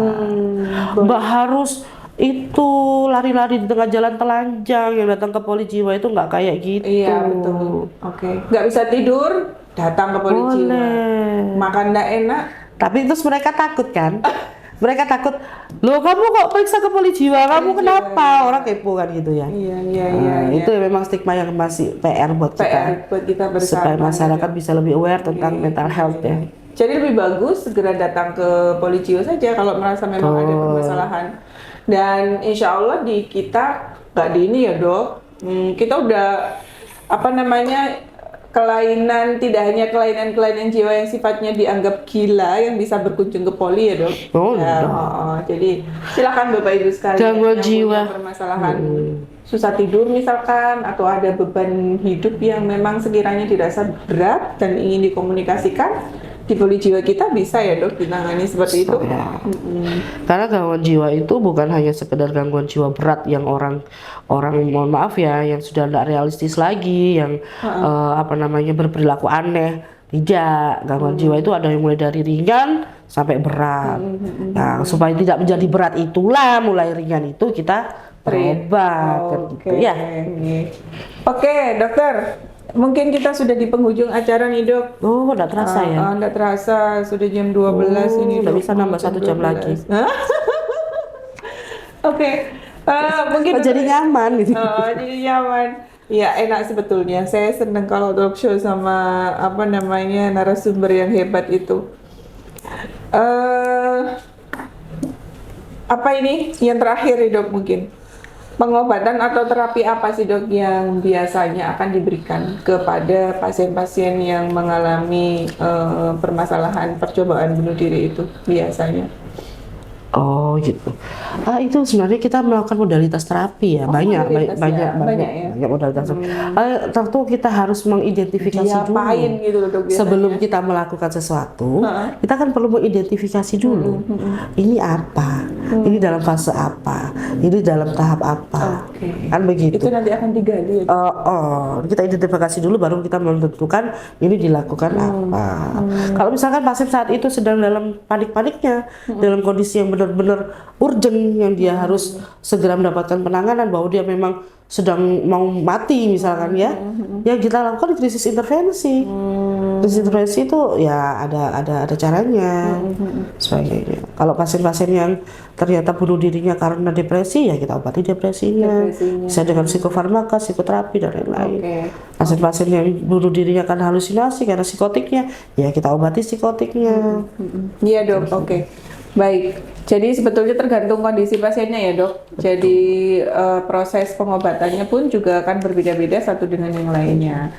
Nggak harus itu lari-lari di tengah jalan telanjang. Yang datang ke poli jiwa itu nggak kayak gitu. Iya betul. Oke. Nggak bisa tidur, datang ke poli jiwa. Boleh. Makan nggak enak. Tapi terus mereka takut kan? Mereka takut, loh kamu kok periksa ke poli jiwa, kamu kenapa? Orang kepo kan gitu ya. Iya. Itu memang stigma yang masih PR buat PR buat kita bersama. supaya masyarakat bisa lebih aware tentang mental health ya. Jadi lebih bagus segera datang ke poli jiwa saja kalau merasa memang ada permasalahan. Dan insya Allah di kita nggak di ini ya dok, kita udah kelainan, tidak hanya kelainan jiwa yang sifatnya dianggap gila yang bisa berkunjung ke poli ya dok. Jadi silakan bapak ibu sekalian Gangguan yang jiwa. punya permasalahan susah tidur misalkan, atau ada beban hidup yang memang sekiranya dirasa berat dan ingin dikomunikasikan, di poli jiwa kita bisa ya dok ditangani seperti itu. Karena gangguan jiwa itu bukan hanya sekedar gangguan jiwa berat yang orang mohon maaf ya, yang sudah tidak realistis lagi, yang berperilaku aneh. Tidak, gangguan jiwa itu ada yang mulai dari ringan sampai berat. Nah, supaya tidak menjadi berat itulah mulai ringan itu kita berobat gitu ya. Oke, dokter. Mungkin kita sudah di penghujung acara nih dok. Oh, enggak terasa ya? Enggak terasa, sudah jam 12 ini. Udah bisa nambah 1 jam lagi. Oke, mungkin jadi nyaman gitu. Jadi nyaman. Ya enak sebetulnya. Saya senang kalau talk show sama narasumber yang hebat itu. Apa ini yang terakhir nih dok mungkin? Pengobatan atau terapi apa sih dok yang biasanya akan diberikan kepada pasien-pasien yang mengalami permasalahan percobaan bunuh diri itu biasanya? Oh gitu. Itu sebenarnya kita melakukan modalitas terapi ya, banyak modalitas. Tentu kita harus mengidentifikasi dulu. Gitu loh, dok, sebelum kita melakukan sesuatu, kita kan perlu mengidentifikasi dulu. Ini apa? Ini dalam fase apa? Ini dalam tahap apa? Kan begitu. Itu nanti akan digali. Kita identifikasi dulu baru kita menentukan ini dilakukan apa. Kalau misalkan pasien saat itu sedang dalam panik-paniknya, dalam kondisi yang benar-benar urgent yang dia harus segera mendapatkan penanganan bahwa dia memang sedang mau mati misalkan ya, yang kita lakukan krisis intervensi. Krisis intervensi itu ya ada caranya sebagainya. Kalau pasien-pasien yang ternyata bunuh dirinya karena depresi ya kita obati depresinya. Bisa dengan psikofarmaka, psikoterapi dan lain-lain. Pasien-pasien yang bunuh dirinya karena halusinasi, karena psikotiknya ya kita obati psikotiknya. Iya dok, oke. Baik, jadi sebetulnya tergantung kondisi pasiennya ya dok. Jadi proses pengobatannya pun juga akan berbeda-beda satu dengan yang lainnya.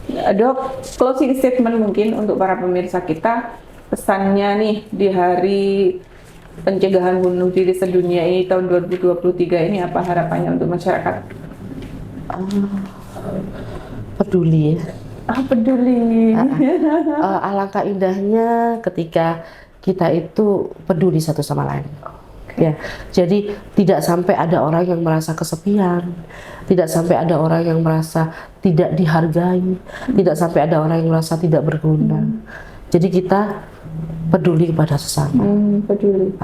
Dok, closing statement mungkin untuk para pemirsa kita, pesannya nih di hari pencegahan bunuh diri sedunia ini tahun 2023 ini apa harapannya untuk masyarakat? Peduli ya. Peduli. Alangkah indahnya ketika kita itu peduli satu sama lain. Ya, jadi tidak sampai ada orang yang merasa kesepian, tidak sampai ada orang yang merasa tidak dihargai, tidak sampai ada orang yang merasa tidak berguna. Jadi kita peduli kepada sesama. Peduli.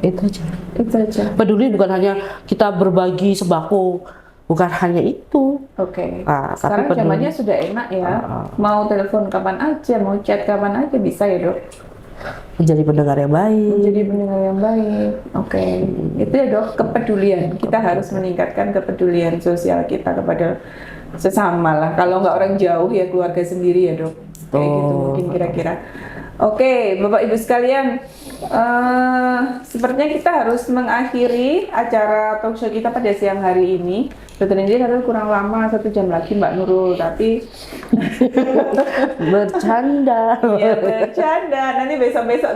Itu aja. Itu aja. Peduli bukan hanya kita berbagi sembako, bukan hanya itu. Sekarang zamannya sudah enak ya. Mau telepon kapan aja, mau chat kapan aja bisa ya dok. Menjadi pendengar yang baik. Itu ya dok, kepedulian. Kita harus meningkatkan kepedulian sosial kita kepada sesama lah. Kalau nggak orang jauh ya keluarga sendiri ya dok. Kayak gitu mungkin kira-kira. Oke, Bapak Ibu sekalian, sepertinya kita harus mengakhiri acara talk show kita pada siang hari ini. Dokter Indri katanya kurang lama, 1 jam lagi Mbak Nurul, tapi Bercanda. ya bercanda. Nanti besok-besok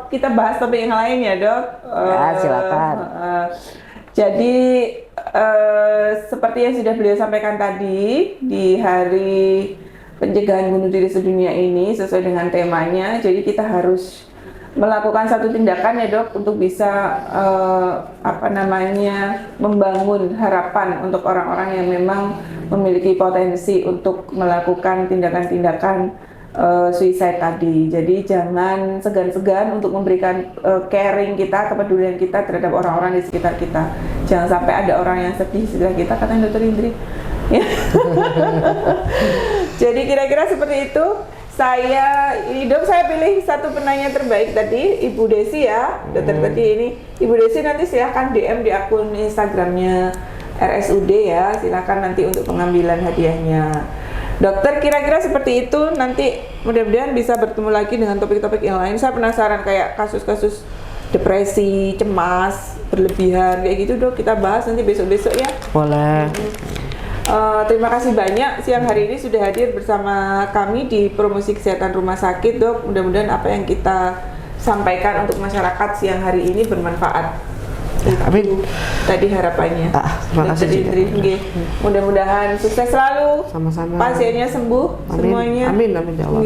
kita bahas topik yang lain ya, Dok. Ya, silakan. Jadi seperti yang sudah beliau sampaikan tadi di hari pencegahan bunuh diri sedunia ini sesuai dengan temanya, jadi kita harus melakukan satu tindakan ya Dok untuk bisa membangun harapan untuk orang-orang yang memang memiliki potensi untuk melakukan tindakan-tindakan suicide tadi. Jadi jangan segan-segan untuk memberikan caring kita, kepedulian kita terhadap orang-orang di sekitar kita. Jangan sampai ada orang yang sedih setelah kita, katanya Dokter Indri. Jadi kira-kira seperti itu. Dok, saya pilih satu penanya terbaik tadi, Ibu Desi ya. Dokter tadi ini, Ibu Desi nanti silahkan DM di akun Instagramnya RSUD ya. Silahkan nanti untuk pengambilan hadiahnya. Dokter, kira-kira seperti itu. Nanti mudah-mudahan bisa bertemu lagi dengan topik-topik yang lain. Saya penasaran kayak kasus-kasus depresi, cemas, berlebihan kayak gitu Dok. Kita bahas nanti besok-besok ya. Boleh. Terima kasih banyak siang hari ini sudah hadir bersama kami di promosi kesehatan rumah sakit Dok. Mudah-mudahan apa yang kita sampaikan untuk masyarakat siang hari ini bermanfaat. Amin. Tadi harapannya. Terima kasih juga. Mudah-mudahan sukses selalu. Sama-sama. Pasiennya sembuh Amin. semuanya. Amin, amin ya Allah.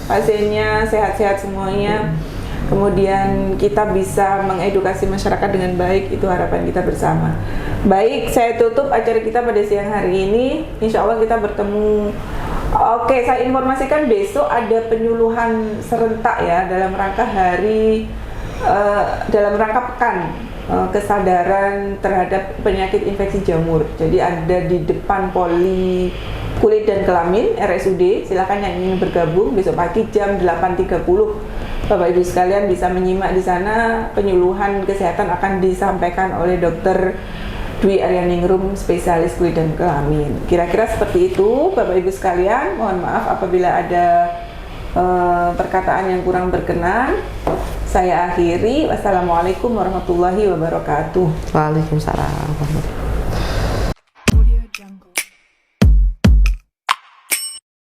Pasiennya sehat-sehat semuanya. Kemudian kita bisa mengedukasi masyarakat dengan baik, itu harapan kita bersama. Baik, saya tutup acara kita pada siang hari ini. Insya Allah kita bertemu. Oke, saya informasikan besok ada penyuluhan serentak ya dalam rangka dalam rangka pekan kesadaran terhadap penyakit infeksi jamur. Jadi ada di depan Poli Kulit dan Kelamin RSUD. Silakan yang ingin bergabung besok pagi jam 8.30. Bapak Ibu sekalian bisa menyimak di sana. Penyuluhan kesehatan akan disampaikan oleh Dr. Dwi Aryaningrum, spesialis kulit dan kelamin. Kira-kira seperti itu Bapak Ibu sekalian. Mohon maaf apabila ada perkataan yang kurang berkenan. Saya akhiri. Wassalamualaikum warahmatullahi wabarakatuh. Waalaikumsalam.